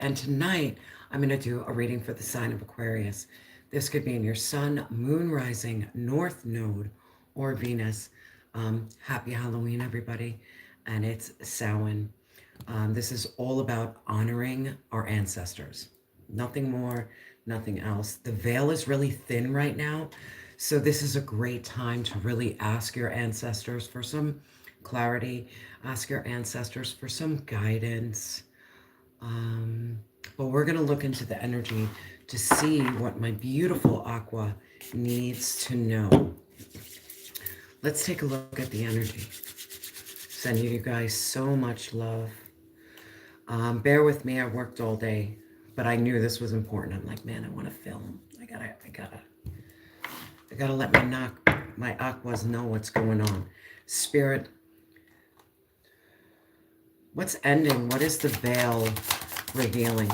And tonight, I'm going to do a reading for the sign of Aquarius. This could be in your sun, moon rising, north node, or Venus. Happy Halloween, everybody. And it's Samhain. This is all about honoring our ancestors. Nothing more, nothing else. The veil is really thin right now. So this is a great time to really ask your ancestors for some clarity, ask your ancestors for some guidance. But we're going to look into the energy to see what my beautiful Aqua needs to know. Let's take a look at the energy. Sending you guys so much love. Bear with me, I worked all day, but I knew this was important. I'm like, man, I want to film. I gotta let my Aquas know what's going on. Spirit, what's ending? What is the veil revealing?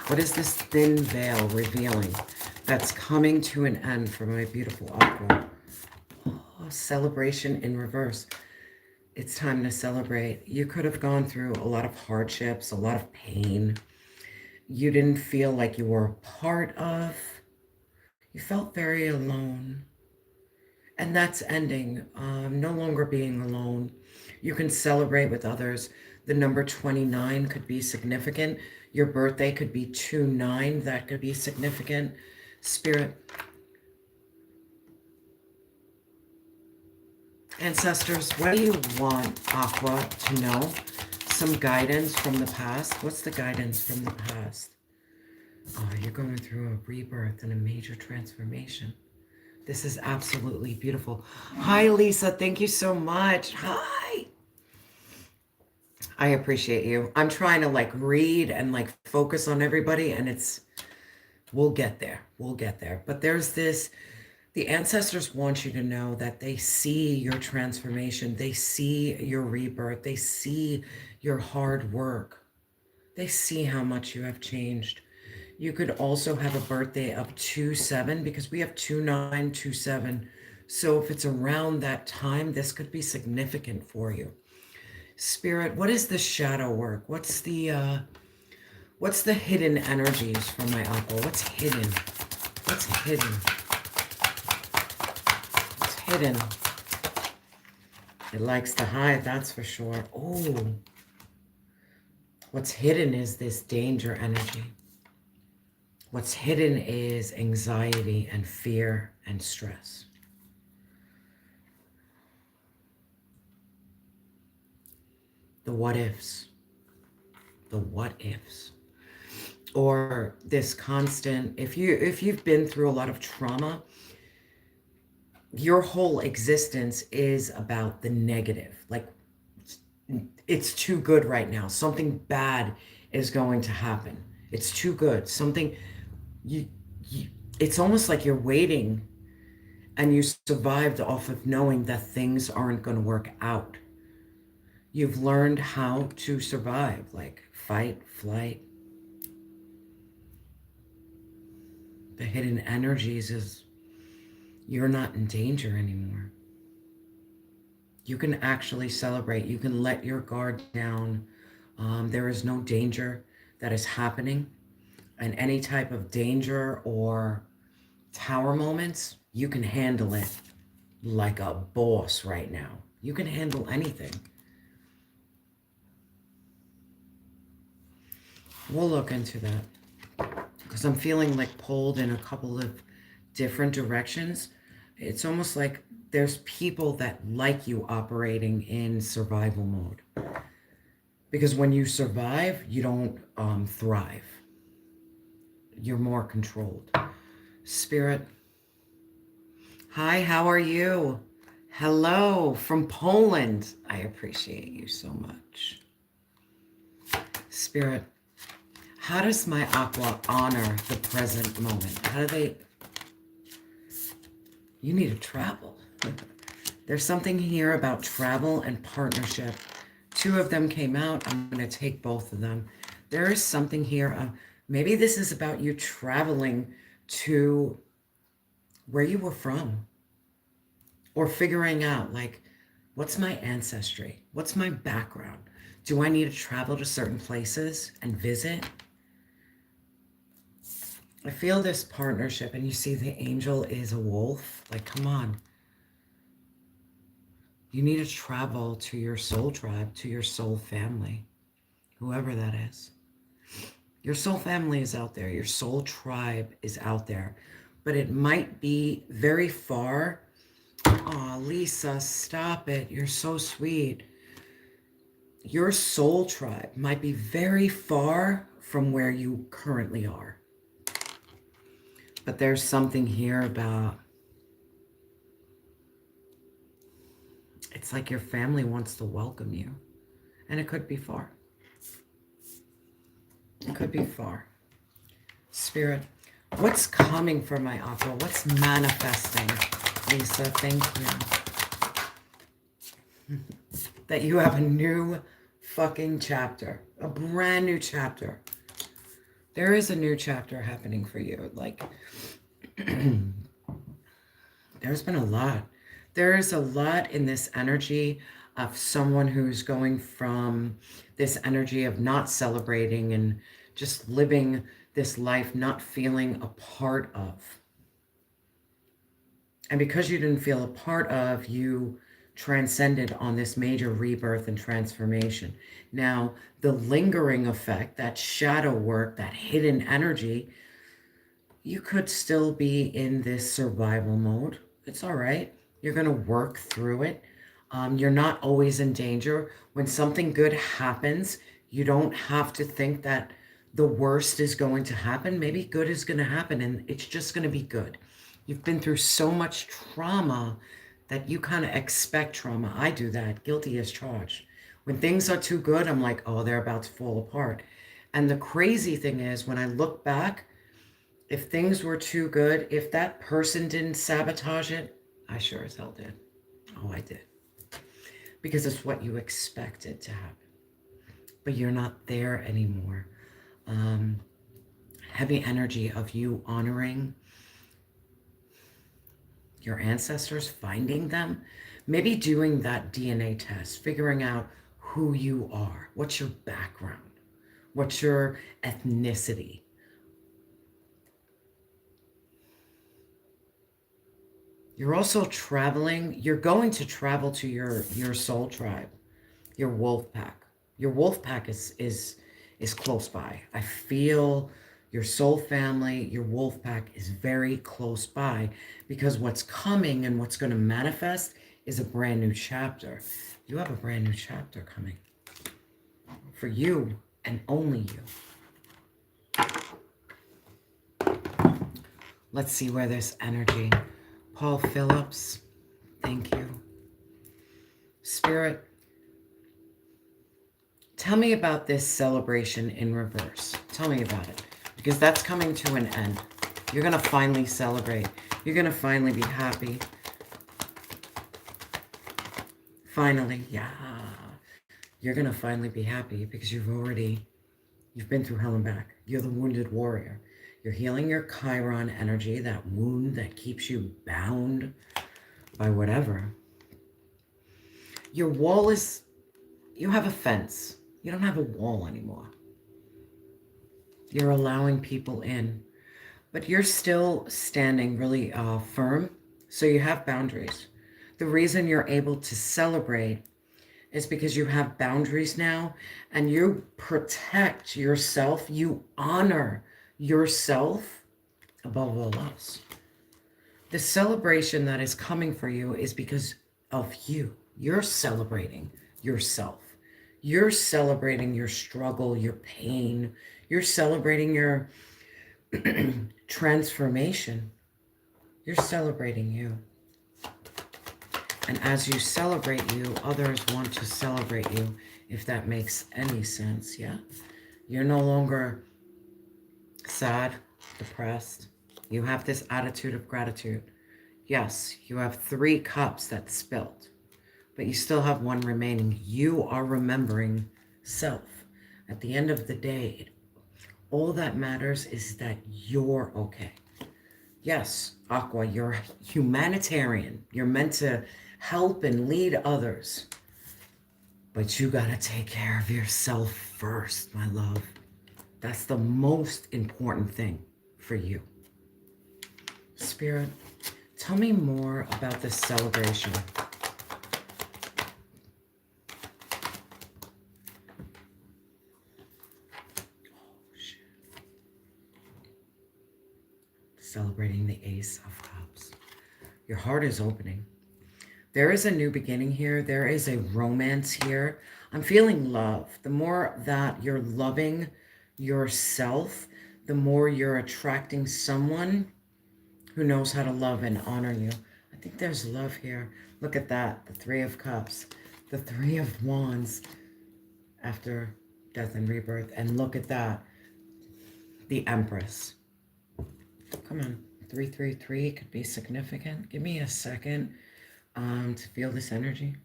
What is this thin veil revealing that's coming to an end for my beautiful Aqua? Oh, celebration in reverse. It's time to celebrate. You could have gone through a lot of hardships, a lot of pain. You didn't feel like you were a part of. You felt very alone. And that's ending. No longer being alone. You can celebrate with others. The number 29 could be significant. Your birthday could be 2-9. That could be significant. Spirit. Ancestors, what do you want Aqua to know? Some guidance from the past. What's the guidance from the past? Oh, you're going through a rebirth and a major transformation. This is absolutely beautiful. Hi, Lisa. Thank you so much. Hi. I appreciate you. I'm trying to like read and like focus on everybody, and we'll get there. We'll get there. But there's this, the ancestors want you to know that they see your transformation. They see your rebirth. They see your hard work. They see how much you have changed. You could also have a birthday of 2-7 because we have 2-9, 2-7. So if it's around that time, this could be significant for you. Spirit, what is the shadow work? What's the hidden energies from my Aqua? What's hidden? What's hidden? What's hidden? It likes to hide, that's for sure. Oh, what's hidden is this danger energy. What's hidden is anxiety and fear and stress. The what ifs. The what ifs. Or this constant, if you've been through a lot of trauma, your whole existence is about the negative. Like, it's too good right now. Something bad is going to happen. It's too good. Something, it's almost like you're waiting and you survived off of knowing that things aren't going to work out. You've learned how to survive, like fight, flight. The hidden energies is you're not in danger anymore. You can actually celebrate. You can let your guard down. There is no danger that is happening. And any type of danger or tower moments, you can handle it like a boss right now. You can handle anything. We'll look into that because I'm feeling like pulled in a couple of different directions. It's almost like there's people that like you operating in survival mode. Because when you survive, you don't thrive. You're more controlled. Spirit. Hi, how are you? Hello from Poland. I appreciate you so much. Spirit. How does my Aqua honor the present moment? How do they... You need to travel. There's something here about travel and partnership. 2 of them came out. I'm going to take both of them. There is something here. Maybe this is about you traveling to where you were from. Or figuring out, like, what's my ancestry? What's my background? Do I need to travel to certain places and visit? I feel this partnership, and you see the angel is a wolf. Like, come on. You need to travel to your soul tribe, to your soul family, whoever that is. Your soul family is out there. Your soul tribe is out there. But it might be very far. Oh, Lisa, stop it. You're so sweet. Your soul tribe might be very far from where you currently are. But there's something here about, it's like your family wants to welcome you. And it could be far. It could be far. Spirit, what's coming for my Aqua? What's manifesting? Lisa, thank you. That you have a new fucking chapter. A brand new chapter. There is a new chapter happening for you. Like, there's been a lot. There is a lot in this energy of someone who's going from this energy of not celebrating and just living this life, not feeling a part of. And because you didn't feel a part of, you transcended on this major rebirth and transformation. Now, the lingering effect, that shadow work, that hidden energy, you could still be in this survival mode. It's all right. You're going to work through it. You're not always in danger. When something good happens, you don't have to think that the worst is going to happen. Maybe good is going to happen and it's just going to be good. You've been through so much trauma that you kind of expect trauma. I do that. Guilty as charged. When things are too good, I'm like, oh, they're about to fall apart. And the crazy thing is, when I look back, if things were too good, if that person didn't sabotage it, I sure as hell did. Oh, I did. Because it's what you expected to happen. But you're not there anymore. Heavy energy of you honoring your ancestors, finding them, maybe doing that DNA test, figuring out who you are, what's your background, what's your ethnicity. You're also traveling, you're going to travel to your soul tribe, your wolf pack. Your wolf pack is close by. I feel your soul family, your wolf pack is very close by, because what's coming and what's going to manifest is a brand new chapter. You have a brand new chapter coming for you and only you. Let's see where this energy. Paul Phillips, thank you. Spirit, tell me about this celebration in reverse. Tell me about it, because that's coming to an end. You're going to finally celebrate. You're going to finally be happy. Finally, yeah. You're going to finally be happy because you've been through hell and back. You're the wounded warrior. You're healing your Chiron energy, that wound that keeps you bound by whatever. Your wall is, you have a fence. You don't have a wall anymore. You're allowing people in, but you're still standing really firm, so you have boundaries. The reason you're able to celebrate is because you have boundaries now, and you protect yourself. You honor yourself above all else. The celebration that is coming for you is because of you. You're celebrating yourself. You're celebrating your struggle, your pain. You're celebrating your transformation. You're celebrating you. And as you celebrate you, others want to celebrate you, if that makes any sense, yeah? You're no longer sad, depressed. You have this attitude of gratitude. Yes, you have 3 cups that spilled, but you still have 1 remaining. You are remembering self. At the end of the day, all that matters is that you're okay. Yes, Aqua, you're humanitarian. You're meant to help and lead others. But you gotta take care of yourself first, my love. That's the most important thing for you. Spirit, tell me more about this celebration. Celebrating the Ace of Cups. Your heart is opening. There is a new beginning here. There is a romance here. I'm feeling love. The more that you're loving yourself, the more you're attracting someone who knows how to love and honor you. I think there's love here. Look at that. The Three of Cups. The Three of Wands after death and rebirth. And look at that. The Empress. Come on. 333 could be significant. Give me a second to feel this energy.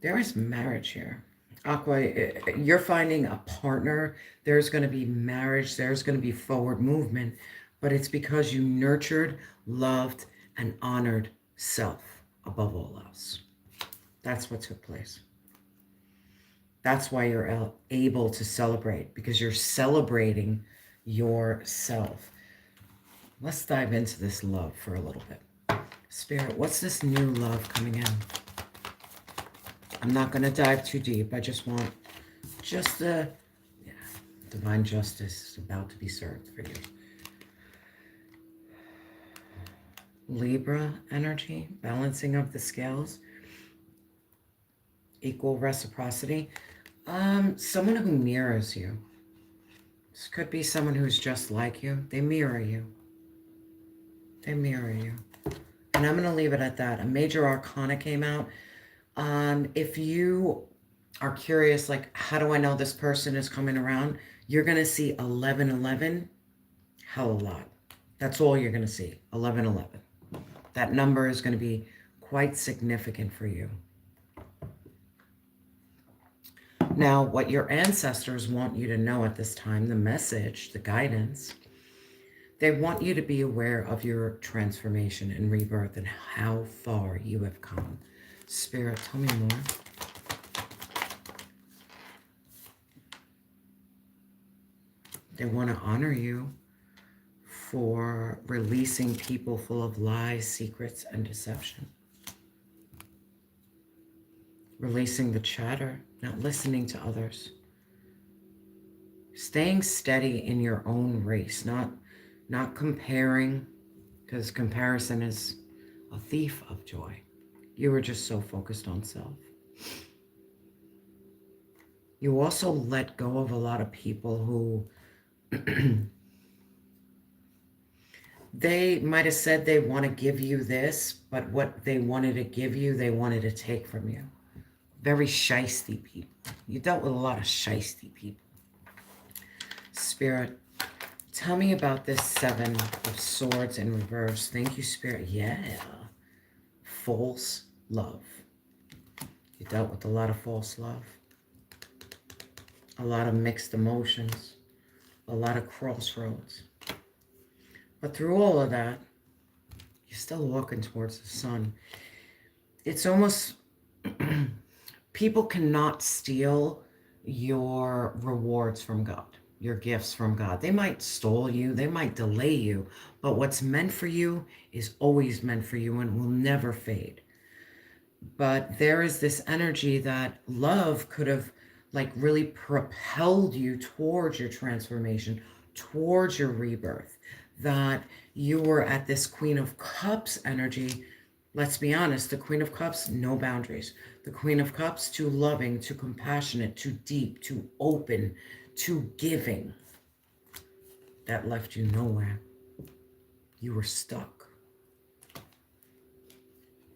There is marriage here. Aqua, you're finding a partner. There's going to be marriage. There's going to be forward movement. But it's because you nurtured, loved, and honored self above all else. That's what took place. That's why you're able to celebrate, because you're celebrating yourself. Let's dive into this love for a little bit. Spirit, what's this new love coming in? I'm not going to dive too deep. I just want the divine justice is about to be served for you. Libra energy, balancing of the scales, equal reciprocity. Someone who mirrors you. This could be someone who's just like you. They mirror you. They mirror you. And I'm going to leave it at that. A major arcana came out. If you are curious, like, how do I know this person is coming around? You're going to see 1111 hell a lot. That's all you're going to see, 1111. That number is going to be quite significant for you. Now, what your ancestors want you to know at this time, the message, the guidance, they want you to be aware of your transformation and rebirth and how far you have come. Spirit, tell me more. They want to honor you for releasing people full of lies, secrets, and deception. Releasing the chatter, not listening to others. Staying steady in your own race, not comparing, because comparison is a thief of joy. You were just so focused on self. You also let go of a lot of people who they might have said they want to give you this, but what they wanted to give you, they wanted to take from you. Very shisty people. You dealt with a lot of shisty people. Spirit, tell me about this Seven of Swords in reverse. Thank you, Spirit. Yeah. False love. You dealt with a lot of false love. A lot of mixed emotions. A lot of crossroads. But through all of that, you're still walking towards the sun. It's almost... people cannot steal your rewards from God, your gifts from God. They might stall you, they might delay you, but what's meant for you is always meant for you and will never fade. But there is this energy that love could have like really propelled you towards your transformation, towards your rebirth, that you were at this Queen of Cups energy. Let's be honest, the Queen of Cups, no boundaries. The Queen of Cups, too loving, too compassionate, too deep, too open, too giving. That left you nowhere. You were stuck.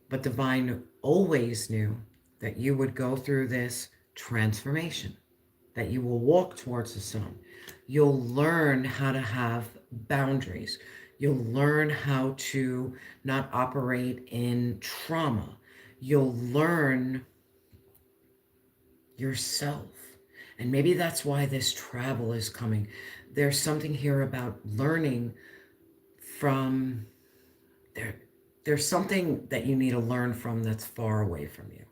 But Divine always knew that you would go through this transformation, that you will walk towards the sun. You'll learn how to have boundaries. You'll learn how to not operate in trauma. You'll learn yourself. And maybe that's why this travel is coming. There's something here about learning from there's something that you need to learn from that's far away from you.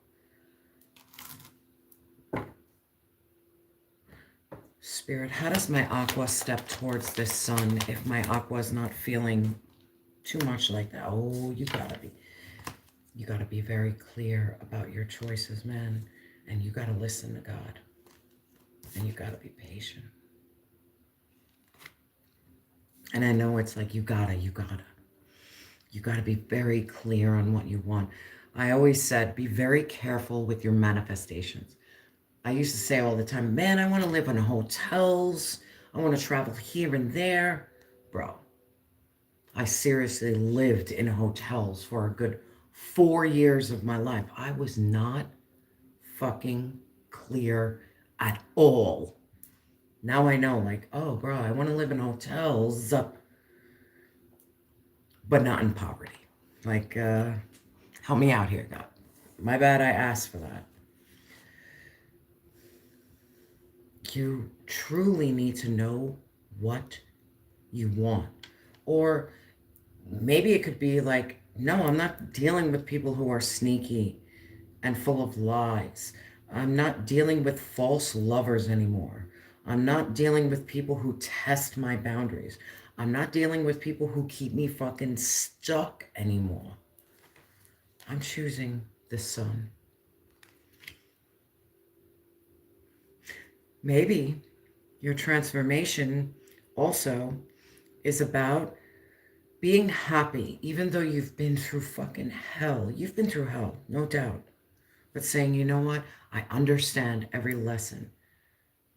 Spirit, how does my aqua step towards this sun if my aqua is not feeling too much like that? Oh, you gotta be very clear about your choices, man. And you gotta listen to God. And you gotta be patient. And I know it's like you gotta be very clear on what you want. I always said, be very careful with your manifestations. I used to say all the time, man, I want to live in hotels. I want to travel here and there. Bro, I seriously lived in hotels for a good 4 years of my life. I was not fucking clear at all. Now I know, like, oh, bro, I want to live in hotels, but not in poverty. Like, help me out here, God. My bad, I asked for that. You truly need to know what you want. Or maybe it could be like, no, I'm not dealing with people who are sneaky and full of lies. I'm not dealing with false lovers anymore. I'm not dealing with people who test my boundaries. I'm not dealing with people who keep me fucking stuck anymore. I'm choosing the sun. Maybe your transformation also is about being happy, even though you've been through fucking hell. You've been through hell, no doubt. But saying, you know what? I understand every lesson.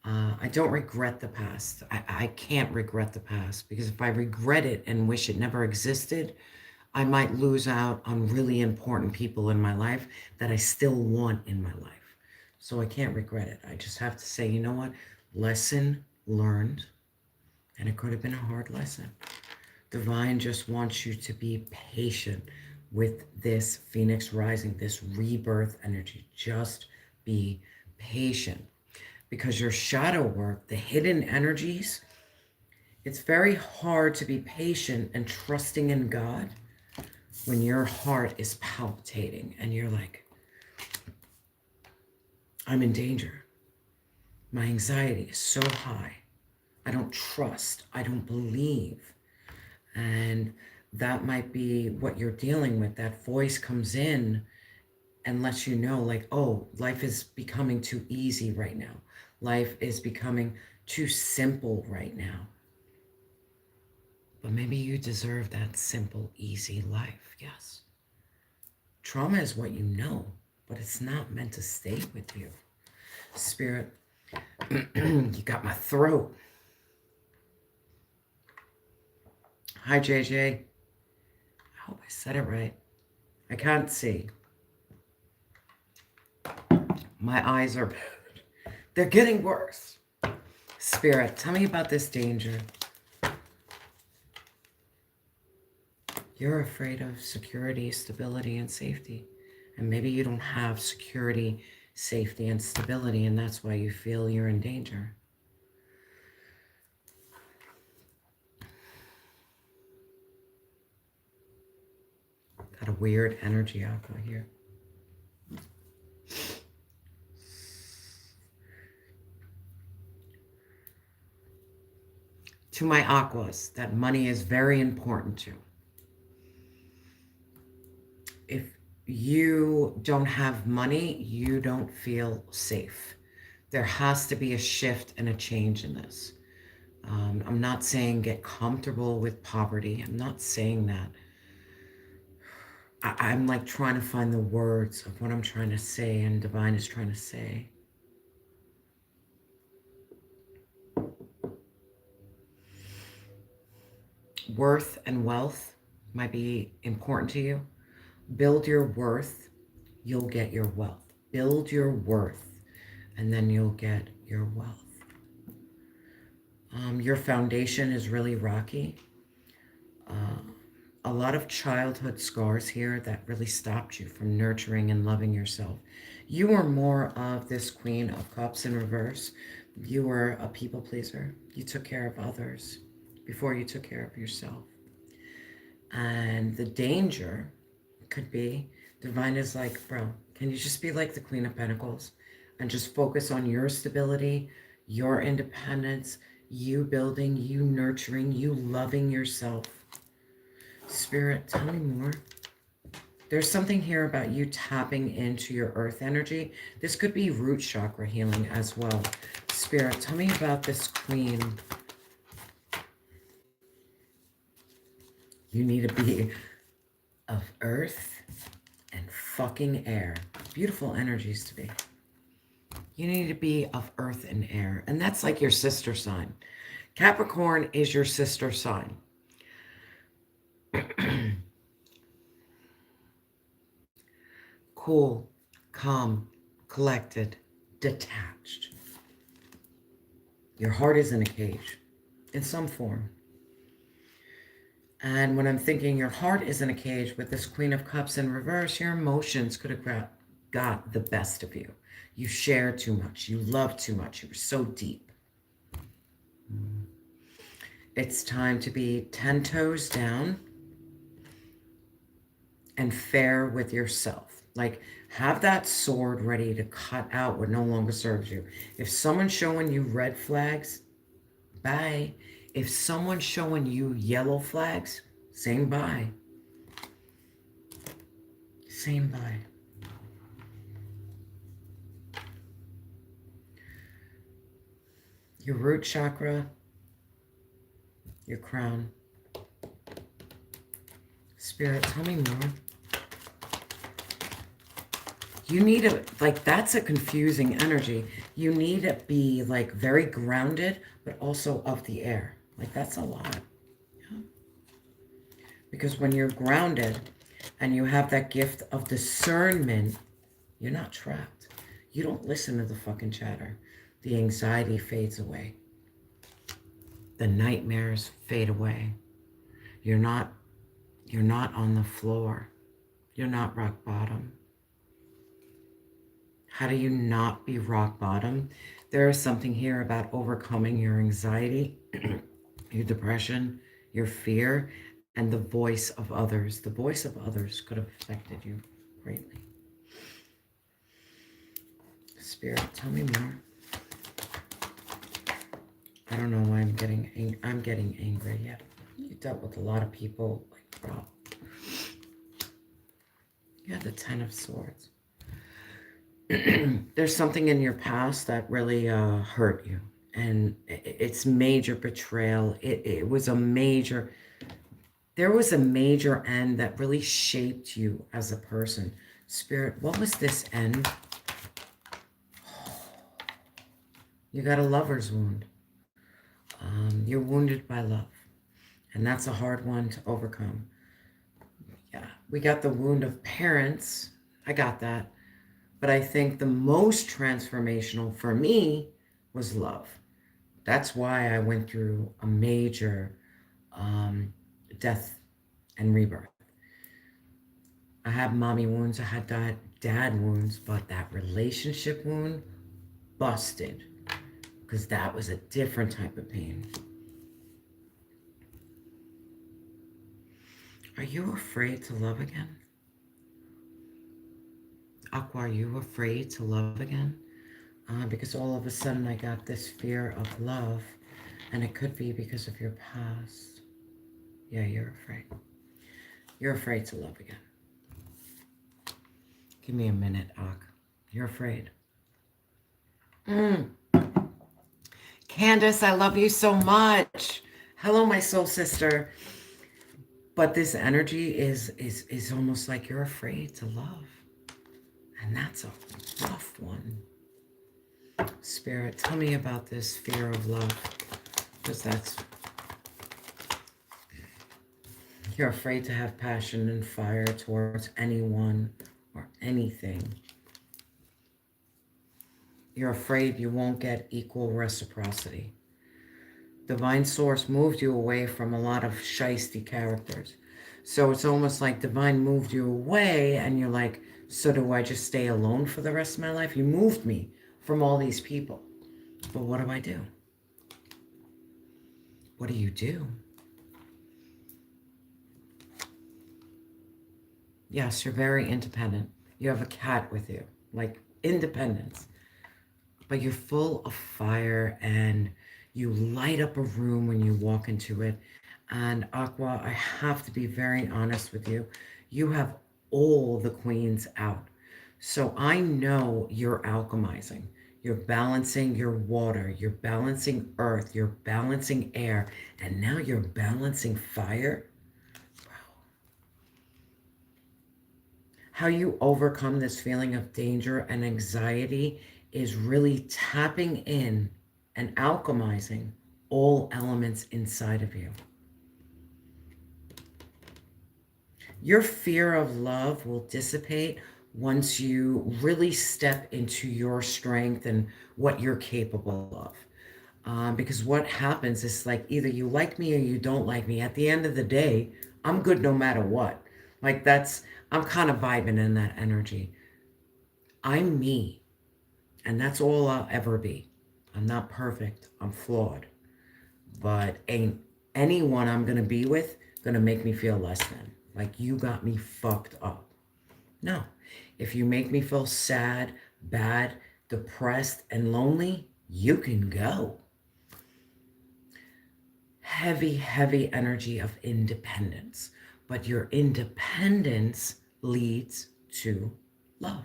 I don't regret the past. I can't regret the past because if I regret it and wish it never existed, I might lose out on really important people in my life that I still want in my life. So I can't regret it. I just have to say, you know what? Lesson learned. And it could have been a hard lesson. Divine just wants you to be patient with this Phoenix rising, this rebirth energy. Just be patient. Because your shadow work, the hidden energies, it's very hard to be patient and trusting in God when your heart is palpitating and you're like, I'm in danger. My anxiety is so high. I don't trust. I don't believe. And that might be what you're dealing with. That voice comes in and lets you know, like, oh, life is becoming too easy right now. Life is becoming too simple right now. But maybe you deserve that simple, easy life. Yes. Trauma is what you know, but it's not meant to stay with you. Spirit, you got my throat. Hi, JJ. I hope I said it right. I can't see. My eyes are, they're getting worse. Spirit, tell me about this danger. You're afraid of security, stability, and safety. And maybe you don't have security, safety, and stability, and that's why you feel you're in danger. Got a weird energy aqua here. To my aquas, that money is very important to. If you don't have money, you don't feel safe. There has to be a shift and a change in this. I'm not saying get comfortable with poverty. I'm not saying that. I'm like trying to find the words of what I'm trying to say and Divine is trying to say. Worth and wealth might be important to you. Build your worth, you'll get your wealth. Build your worth, and then you'll get your wealth. Your foundation is really rocky. A lot of childhood scars here that really stopped you from nurturing and loving yourself. You were more of this Queen of Cups in reverse. You were a people pleaser. You took care of others before you took care of yourself. And the danger could be, Divine is like, bro, can you just be like the Queen of Pentacles and just focus on your stability, your independence, you building, you nurturing, you loving yourself. Spirit, tell me more. There's something here about you tapping into your earth energy. This could be root chakra healing as well. Spirit, tell me about this queen. You need to be of earth and fucking air. Beautiful energies to be. You need to be of earth and air. And that's like your sister sign. Capricorn is your sister sign. Cool, calm, collected, detached. Your heart is in a cage in some form. And when I'm thinking your heart is in a cage with this Queen of Cups in reverse, your emotions could have got the best of you. You shared too much. You loved too much. You were so deep. It's time to be 10 toes down and fair with yourself. Like, have that sword ready to cut out what no longer serves you. If someone's showing you red flags, bye. If someone's showing you yellow flags, same bye. Same bye. Your root chakra, your crown. Spirit, tell me more. You need to, like, that's a confusing energy. You need to be, like, very grounded, but also of the air. Like, that's a lot. Yeah. Because when you're grounded and you have that gift of discernment, you're not trapped. You don't listen to the fucking chatter. The anxiety fades away. The nightmares fade away. You're not on the floor. You're not rock bottom. How do you not be rock bottom? There is something here about overcoming your anxiety, your depression, your fear, and the voice of others. The voice of others could have affected you greatly. Spirit, tell me more. I don't know why I'm getting angry yet. You dealt with a lot of people. Like, bro. You had the 10 of Swords. There's something in your past that really hurt you. And it's major betrayal. It was a major... There was a major end that really shaped you as a person. Spirit, what was this end? You got a lover's wound. You're wounded by love. And that's a hard one to overcome. Yeah, we got the wound of parents. I got that. But I think the most transformational for me was love. That's why I went through a major death and rebirth. I had mommy wounds, I had dad wounds, but that relationship wound busted because that was a different type of pain. Are you afraid to love again? Aqua, are you afraid to love again? Because all of a sudden I got this fear of love, and it could be because of your past. Yeah, you're afraid. You're afraid to love again. Give me a minute, Ak. You're afraid. Candace, I love you so much. Hello, my soul sister. But this energy is almost like you're afraid to love. And that's a rough one. Spirit, tell me about this fear of love. Because you're afraid to have passion and fire towards anyone or anything. You're afraid you won't get equal reciprocity. Divine Source moved you away from a lot of shisty characters. So it's almost like Divine moved you away and you're like, so do I just stay alone for the rest of my life? You moved me from all these people. But what do I do? What do you do? Yes, you're very independent. You have a cat with you. Like, independence. but you're full of fire and you light up a room when you walk into it. And Aqua, I have to be very honest with you. You have all the queens out. So I know you're alchemizing. You're balancing your water, you're balancing earth, you're balancing air, and now you're balancing fire. How you overcome this feeling of danger and anxiety is really tapping in and alchemizing all elements inside of you. Your fear of love will dissipate once you really step into your strength and what you're capable of. Because what happens is like either you like me or you don't like me. At the end of the day, I'm good no matter what. Like I'm kind of vibing in that energy. I'm me, and that's all I'll ever be. I'm not perfect. I'm flawed. But ain't anyone I'm going to be with going to make me feel less than. Like you got me fucked up. No. If you make me feel sad, bad, depressed, and lonely, you can go. Heavy, heavy energy of independence. But your independence leads to love.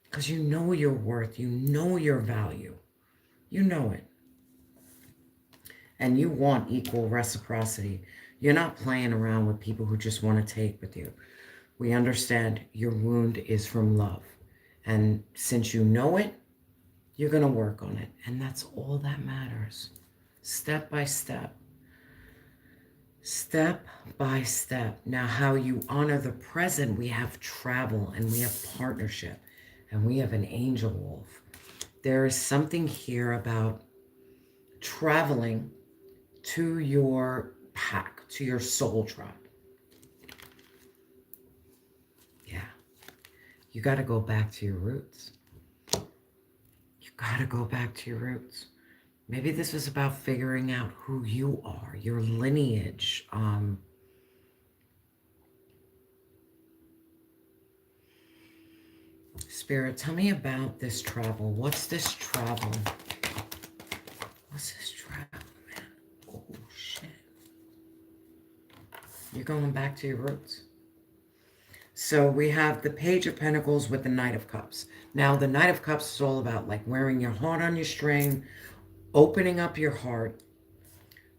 Because you know your worth, you know your value. You know it. And you want equal reciprocity. You're not playing around with people who just want to take with you. We understand your wound is from love. And since you know it, you're going to work on it. And that's all that matters. Step by step. Step by step. Now, how you honor the present, we have travel and we have partnership and we have an angel wolf. There is something here about traveling to your pack, to your soul tribe. Yeah. You got to go back to your roots. You got to go back to your roots. Maybe this is about figuring out who you are, your lineage. Spirit, tell me about this travel. What's this travel? What's this travel, man? Oh, shit. You're going back to your roots. So we have the Page of Pentacles with the Knight of Cups. Now, the Knight of Cups is all about like wearing your heart on your string, opening up your heart.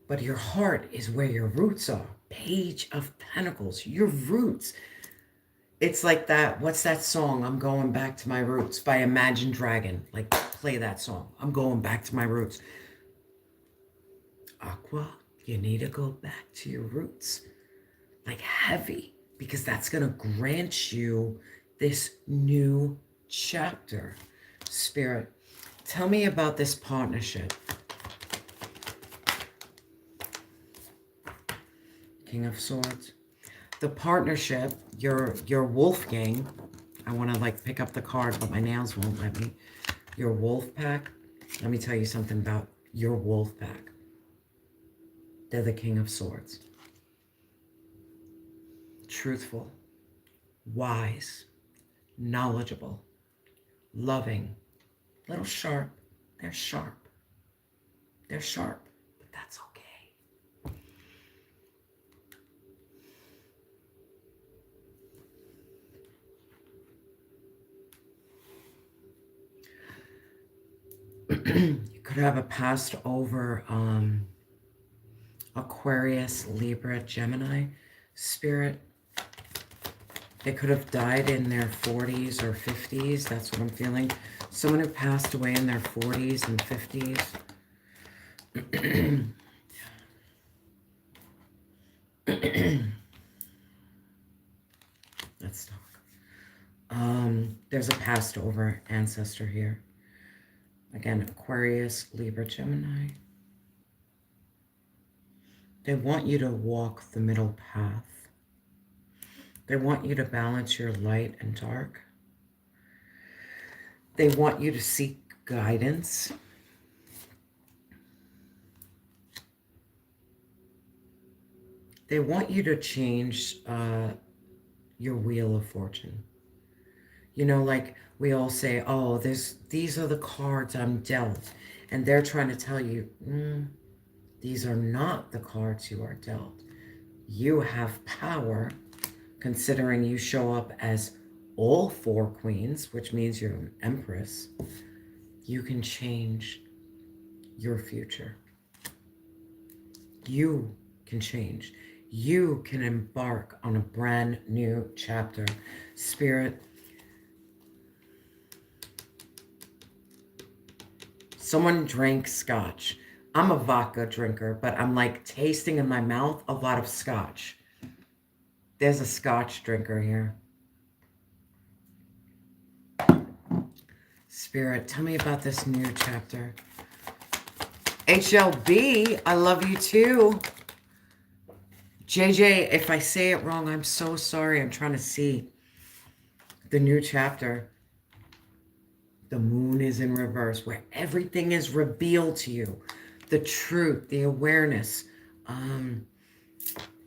But your heart is where your roots are. Page of Pentacles, your roots. It's like that, what's that song? I'm Going Back to My Roots by Imagine Dragon. Like, play that song. I'm going back to my roots. Aqua, you need to go back to your roots. Like heavy, because that's going to grant you this new chapter. Spirit, tell me about this partnership. King of Swords. The partnership, your wolf gang. I want to like pick up the card, but my nails won't let me. Your wolf pack. Let me tell you something about your wolf pack. They're the King of Swords. Truthful, wise, knowledgeable, loving, little sharp. They're sharp. They're sharp, but that's okay. You could have a passed over Aquarius, Libra, Gemini spirit. They could have died in their 40s or 50s. That's what I'm feeling. Someone who passed away in their 40s and 50s. Let's talk. There's a passed over ancestor here. Again, Aquarius, Libra, Gemini. They want you to walk the middle path. They want you to balance your light and dark. They want you to seek guidance. They want you to change your wheel of fortune. You know, like we all say, oh, these are the cards I'm dealt. And they're trying to tell you, these are not the cards you are dealt. You have power, considering you show up as all four queens, which means you're an empress. You can change your future. You can change. You can embark on a brand new chapter. Spirit, someone drank scotch. I'm a vodka drinker, but I'm like tasting in my mouth a lot of scotch. There's a scotch drinker here. Spirit, tell me about this new chapter. HLB, I love you too. JJ, if I say it wrong, I'm so sorry. I'm trying to see the new chapter. The moon is in reverse, where everything is revealed to you. The truth, the awareness.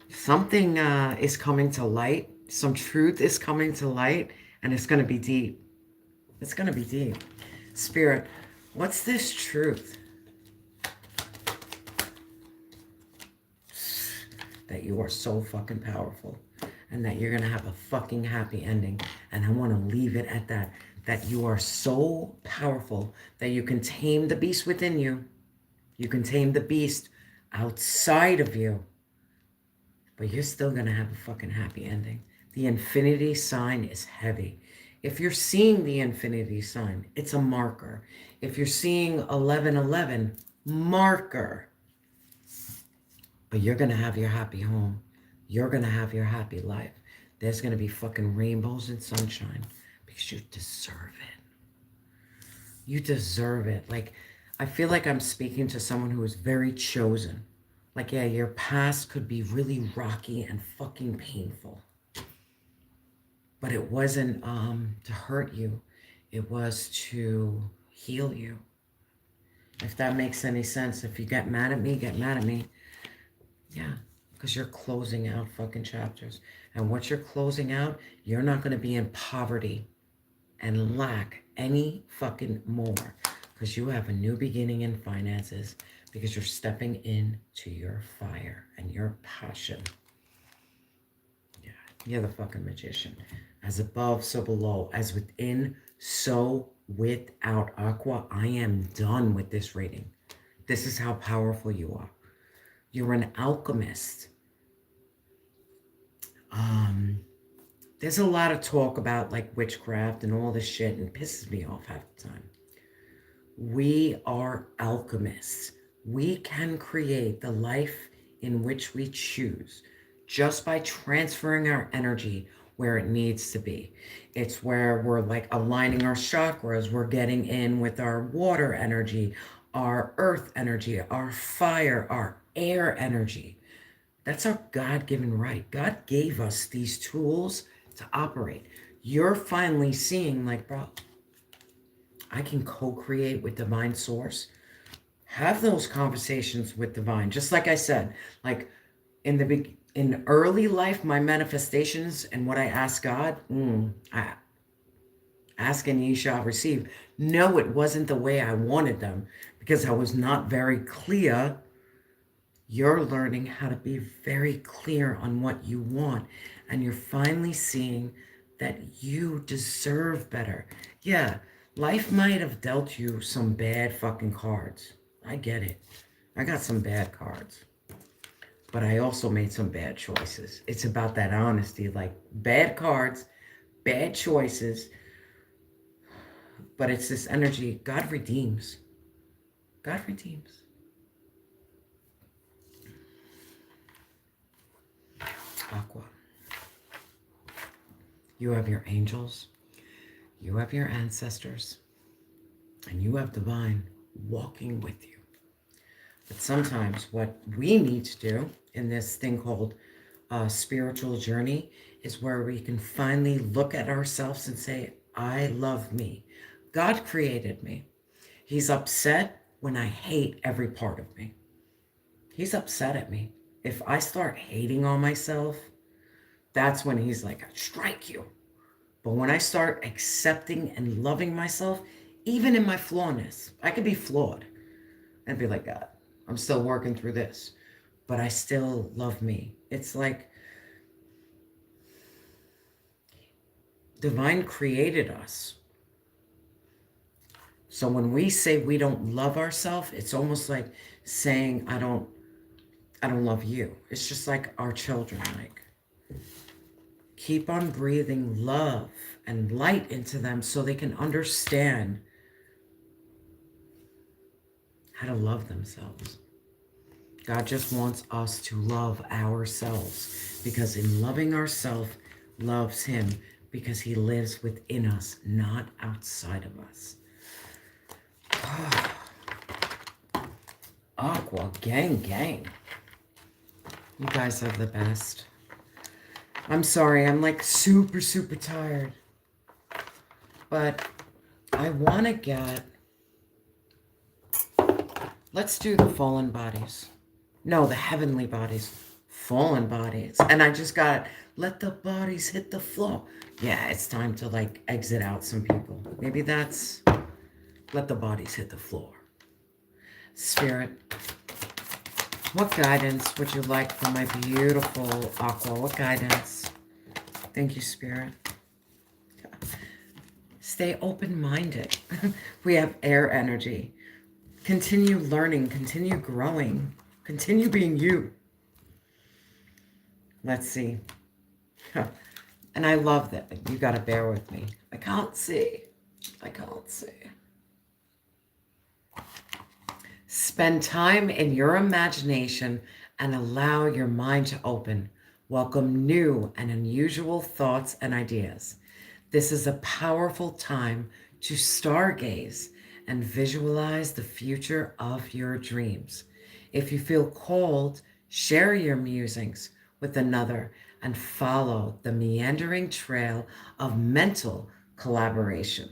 Something is coming to light. Some truth is coming to light, and it's going to be deep. It's going to be deep. Spirit, what's this truth? That you are so fucking powerful, and that you're going to have a fucking happy ending. And I want to leave it at that. That you are so powerful that you can tame the beast within you. You can tame the beast outside of you. But you're still going to have a fucking happy ending. The infinity sign is heavy. If you're seeing the infinity sign, it's a marker. If you're seeing 1111, marker. But you're going to have your happy home. You're going to have your happy life. There's going to be fucking rainbows and sunshine because you deserve it. You deserve it. Like, I feel like I'm speaking to someone who is very chosen. Like, yeah, your past could be really rocky and fucking painful. But it wasn't to hurt you. It was to heal you. If that makes any sense. If you get mad at me, get mad at me. Yeah, because you're closing out fucking chapters. And what you're closing out, you're not going to be in poverty and lack any fucking more. Because you have a new beginning in finances. Because you're stepping into your fire and your passion. Yeah, you're the fucking magician. As above, so below. As within, so without. Aqua, I am done with this reading. This is how powerful you are. You're an alchemist. There's a lot of talk about like witchcraft and all this shit, and it pisses me off half the time. We are alchemists. We can create the life in which we choose just by transferring our energy where it needs to be. It's where we're like aligning our chakras. We're getting in with our water energy, our earth energy, our fire, our air energy. That's our God-given right. God gave us these tools to operate. You're finally seeing like, bro, I can co-create with divine source. Have those conversations with divine. Just like I said, like in early life, my manifestations and what I ask God, I ask and ye shall receive. No, it wasn't the way I wanted them because I was not very clear. You're learning how to be very clear on what you want. And you're finally seeing that you deserve better. Yeah, life might have dealt you some bad fucking cards. I get it. I got some bad cards. But I also made some bad choices. It's about that honesty. Like, bad cards, bad choices. But it's this energy. God redeems. God redeems. Aqua. You have your angels, you have your ancestors, and you have divine walking with you. But sometimes what we need to do in this thing called spiritual journey is where we can finally look at ourselves and say, I love me. God created me. He's upset when I hate every part of me. He's upset at me. If I start hating on myself, that's when he's like, I strike you. But when I start accepting and loving myself, even in my flawness, I could be flawed and be like, God, I'm still working through this, but I still love me. It's like divine created us. So when we say we don't love ourselves, it's almost like saying I don't love you. It's just like our children, like keep on breathing love and light into them so they can understand how to love themselves. God just wants us to love ourselves, because in loving ourselves loves him, because he lives within us, not outside of us. Aqua, gang, gang. You guys are the best. I'm sorry, I'm like super, super tired. But I want to get... Let's do the fallen bodies. No, the heavenly bodies. Fallen bodies. And I just got... Let the bodies hit the floor. Yeah, it's time to like exit out some people. Maybe that's... Let the bodies hit the floor. Spirit, what guidance would you like for my beautiful Aqua? What guidance? Thank you, Spirit. Stay open-minded. We have air energy. Continue learning. Continue growing. Continue being you. Let's see. And I love that. You got to bear with me. I can't see. I can't see. Spend time in your imagination and allow your mind to open. Welcome new and unusual thoughts and ideas. This is a powerful time to stargaze and visualize the future of your dreams. If you feel called, share your musings with another and follow the meandering trail of mental collaboration.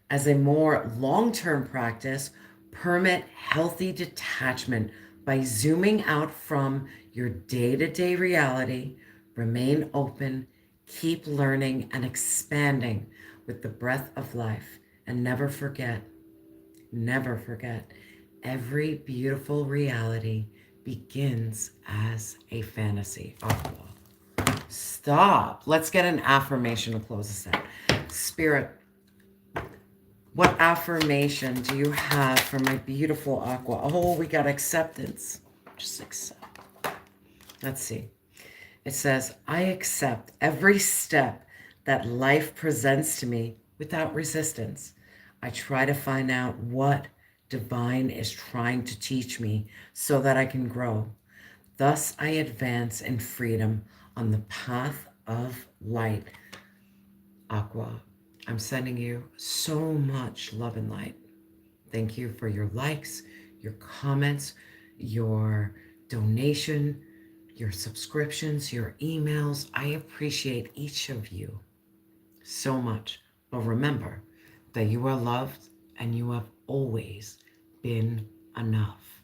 As a more long-term practice, permit healthy detachment by zooming out from your day-to-day reality. Remain open, keep learning and expanding with the breath of life. And never forget, every beautiful reality begins as a fantasy. Oh, stop. Let's get an affirmation to close this out. Spirit, what affirmation do you have for my beautiful Aqua? Oh, we got acceptance. Just accept. Let's see. It says, I accept every step that life presents to me without resistance. I try to find out what divine is trying to teach me so that I can grow. Thus, I advance in freedom on the path of light. Aqua, I'm sending you so much love and light. Thank you for your likes, your comments, your donation, your subscriptions, your emails. I appreciate each of you so much. But remember that you are loved and you have always been enough.